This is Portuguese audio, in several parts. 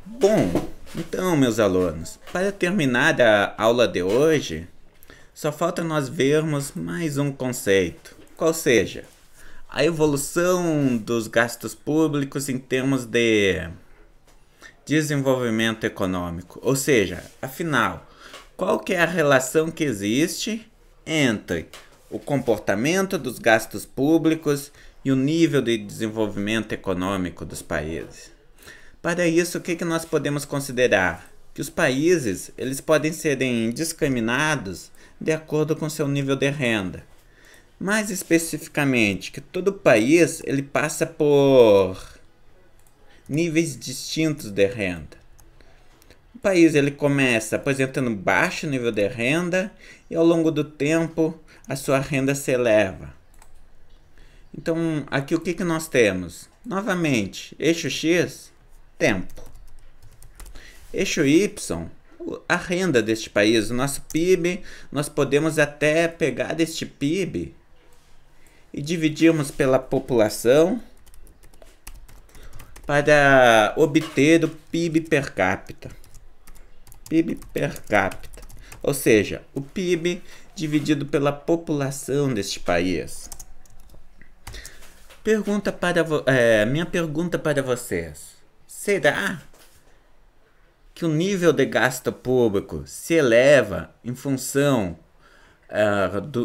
Bom, então, meus alunos, para terminar a aula de hoje, só falta nós vermos mais um conceito, qual seja a evolução dos gastos públicos em termos de desenvolvimento econômico. Ou seja, afinal, qual que é a relação que existe entre o comportamento dos gastos públicos e o nível de desenvolvimento econômico dos países? Para isso, o que nós podemos considerar? Que os países eles podem serem discriminados de acordo com seu nível de renda. Mais especificamente, que todo país ele passa por níveis distintos de renda. O país ele começa apresentando baixo nível de renda e ao longo do tempo a sua renda se eleva. Então, aqui o que nós temos? Novamente, eixo X, tempo. Eixo Y, a renda deste país, o nosso PIB, nós podemos até pegar deste PIB e dividirmos pela população para obter o PIB per capita. PIB per capita, ou seja, o PIB dividido pela população deste país. Minha pergunta para vocês: será que o nível de gasto público se eleva em função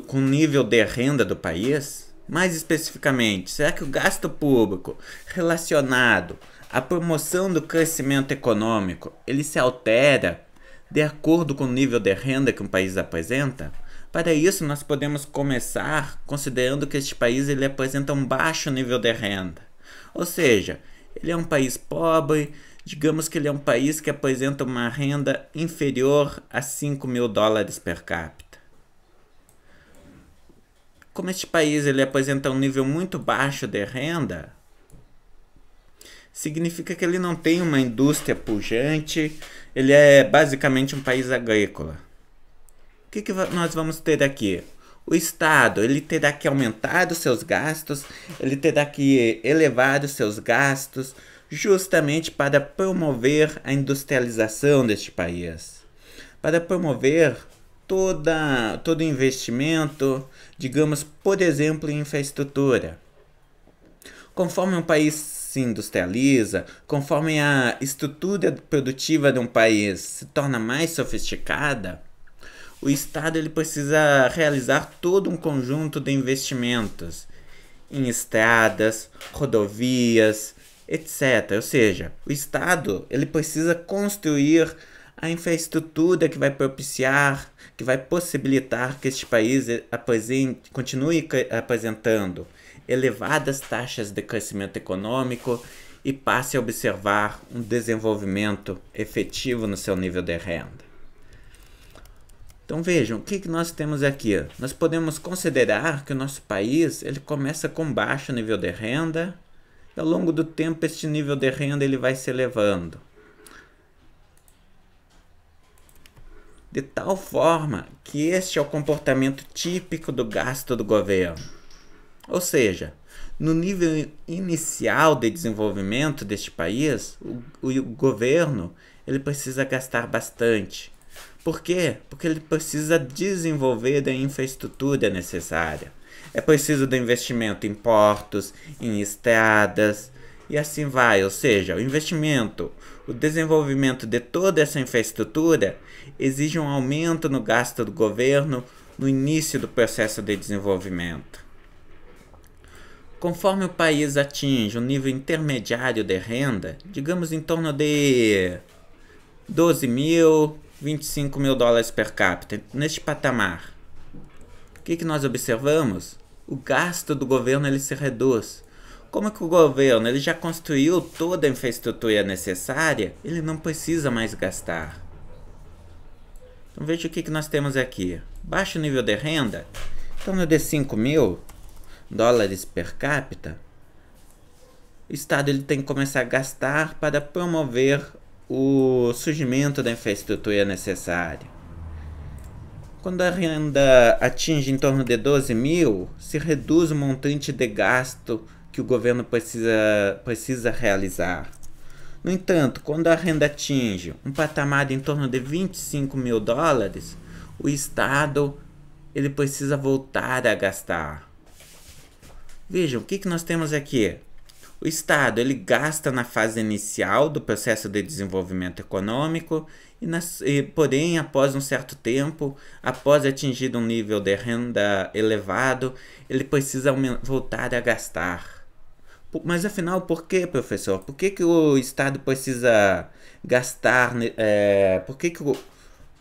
com o nível de renda do país? Mais especificamente, será que o gasto público relacionado à promoção do crescimento econômico ele se altera de acordo com o nível de renda que um país apresenta? Para isso, nós podemos começar considerando que este país ele apresenta um baixo nível de renda. Ou seja, ele é um país pobre, digamos que ele é um país que apresenta uma renda inferior a $5.000 per capita. Como este país ele apresenta um nível muito baixo de renda, significa que ele não tem uma indústria pujante, ele é basicamente um país agrícola. O que nós vamos ter aqui? O Estado ele terá que aumentar os seus gastos, ele terá que elevar os seus gastos, justamente para promover a industrialização deste país, para promover todo investimento, digamos, por exemplo, em infraestrutura. Conforme um país se industrializa, conforme a estrutura produtiva de um país se torna mais sofisticada, o Estado ele precisa realizar todo um conjunto de investimentos em estradas, rodovias, etc. Ou seja, o Estado ele precisa construir a infraestrutura que vai propiciar, que vai possibilitar que este país continue apresentando elevadas taxas de crescimento econômico e passe a observar um desenvolvimento efetivo no seu nível de renda. Então vejam, o que nós temos aqui? Nós podemos considerar que o nosso país ele começa com baixo nível de renda e ao longo do tempo este nível de renda ele vai se elevando. De tal forma que este é o comportamento típico do gasto do governo. Ou seja, no nível inicial de desenvolvimento deste país, o governo ele precisa gastar bastante. Por quê? Porque ele precisa desenvolver a infraestrutura necessária. É preciso de investimento em portos, em estradas e assim vai. Ou seja, o investimento, o desenvolvimento de toda essa infraestrutura exige um aumento no gasto do governo no início do processo de desenvolvimento. Conforme o país atinge um nível intermediário de renda, digamos em torno de 12.000, 25.000 dólares per capita, neste patamar, o que nós observamos? O gasto do governo ele se reduz. Como que o governo ele já construiu toda a infraestrutura necessária, ele não precisa mais gastar. Então veja o que nós temos aqui. Baixo nível de renda, em torno de 5.000 dólares per capita. O Estado ele tem que começar a gastar para promover o surgimento da infraestrutura necessária. Quando a renda atinge em torno de 12.000, se reduz o montante de gasto que o governo precisa realizar. No entanto, quando a renda atinge um patamar em torno de 25 mil dólares, o Estado ele precisa voltar a gastar. Vejam, o que nós temos aqui? O Estado ele gasta na fase inicial do processo de desenvolvimento econômico, porém, após um certo tempo, após atingir um nível de renda elevado, ele precisa voltar a gastar. Mas afinal, por que, professor? Por que o Estado precisa gastar? Por que o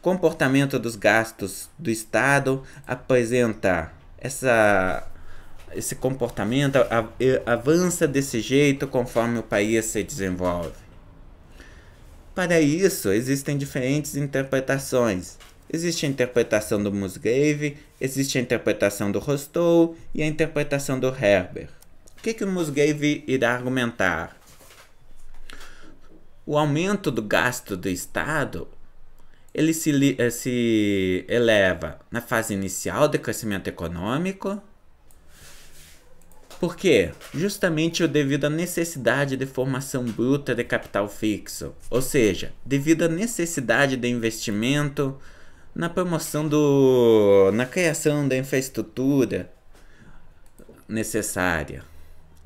comportamento dos gastos do Estado apresenta esse comportamento, avança desse jeito conforme o país se desenvolve? Para isso, existem diferentes interpretações. Existe a interpretação do Musgrave, existe a interpretação do Rostow e a interpretação do Herber. O que o Musgrave irá argumentar? O aumento do gasto do Estado ele se eleva na fase inicial do crescimento econômico. Por quê? Justamente devido à necessidade de formação bruta de capital fixo, ou seja, devido à necessidade de investimento na promoção na criação da infraestrutura necessária.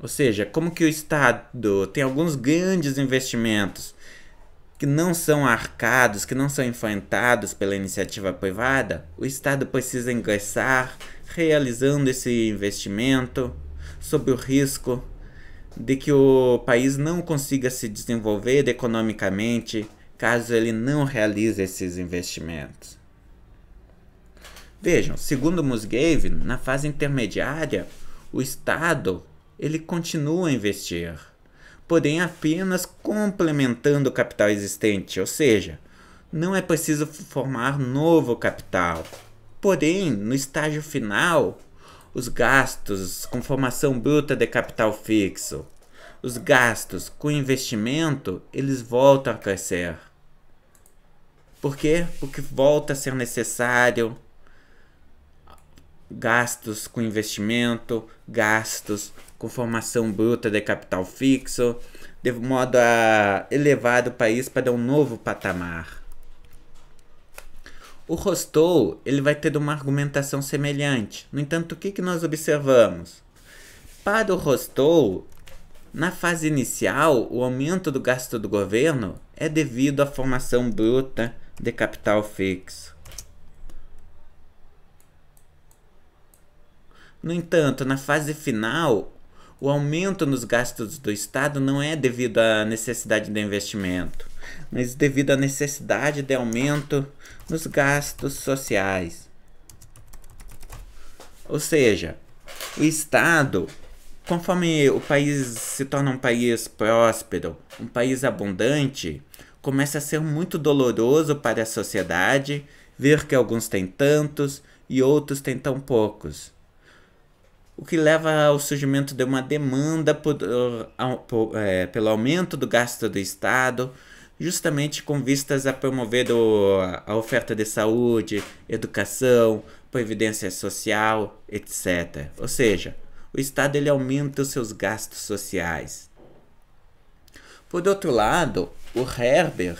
Ou seja, como que o Estado tem alguns grandes investimentos que não são arcados, que não são enfrentados pela iniciativa privada, o Estado precisa ingressar realizando esse investimento sob o risco de que o país não consiga se desenvolver economicamente caso ele não realize esses investimentos. Vejam, segundo Musgrave, na fase intermediária, o Estado ele continua a investir, porém apenas complementando o capital existente, ou seja, não é preciso formar novo capital. Porém, no estágio final, os gastos com formação bruta de capital fixo, os gastos com investimento, eles voltam a crescer. Por quê? Porque volta a ser necessário gastos com investimento, gastos com formação bruta de capital fixo, de modo a elevar o país para um novo patamar. O Rostow ele vai ter uma argumentação semelhante. No entanto, o que nós observamos? Para o Rostow, na fase inicial, o aumento do gasto do governo é devido à formação bruta de capital fixo. No entanto, na fase final, o aumento nos gastos do Estado não é devido à necessidade de investimento, mas devido à necessidade de aumento nos gastos sociais. Ou seja, o Estado, conforme o país se torna um país próspero, um país abundante, começa a ser muito doloroso para a sociedade ver que alguns têm tantos e outros têm tão poucos. O que leva ao surgimento de uma demanda pelo aumento do gasto do Estado, justamente com vistas a promover a oferta de saúde, educação, previdência social, etc. Ou seja, o Estado ele aumenta os seus gastos sociais. Por outro lado, o Herber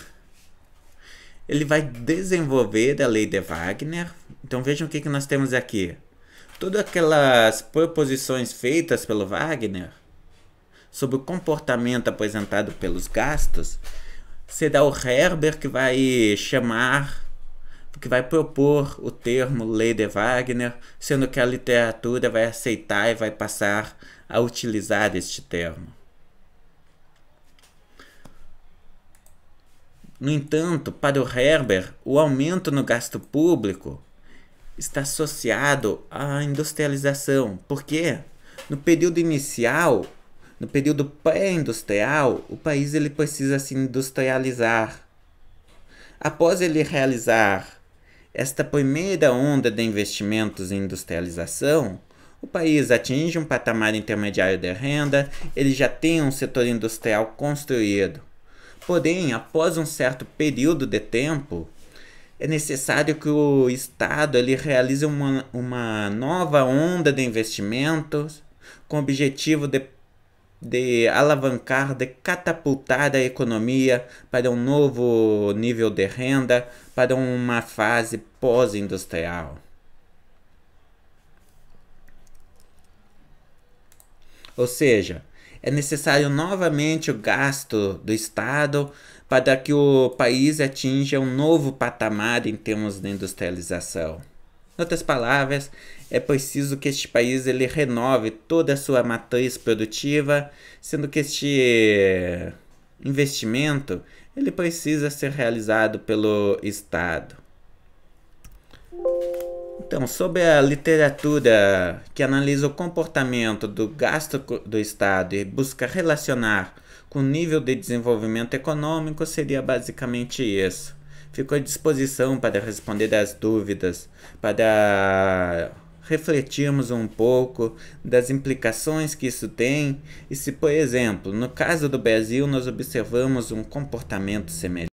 ele vai desenvolver a lei de Wagner. Então vejam o que nós temos aqui. Todas aquelas proposições feitas pelo Wagner sobre o comportamento apresentado pelos gastos, será o Herber que vai propor o termo Lei de Wagner, sendo que a literatura vai aceitar e vai passar a utilizar este termo. No entanto, para o Herber, o aumento no gasto público está associado à industrialização. Por quê? No período inicial, no período pré-industrial, o país ele precisa se industrializar. Após ele realizar esta primeira onda de investimentos em industrialização, o país atinge um patamar intermediário de renda, ele já tem um setor industrial construído. Porém, após um certo período de tempo, é necessário que o Estado ele realize uma nova onda de investimentos com o objetivo de de alavancar, de catapultar a economia para um novo nível de renda, para uma fase pós-industrial. Ou seja, é necessário novamente o gasto do Estado para que o país atinja um novo patamar em termos de industrialização. Em outras palavras, é preciso que este país ele renove toda a sua matriz produtiva, sendo que este investimento ele precisa ser realizado pelo Estado. Então, sobre a literatura que analisa o comportamento do gasto do Estado e busca relacionar com o nível de desenvolvimento econômico, seria basicamente isso. Fico à disposição para responder as dúvidas, para refletirmos um pouco das implicações que isso tem e se, por exemplo, no caso do Brasil, nós observamos um comportamento semelhante.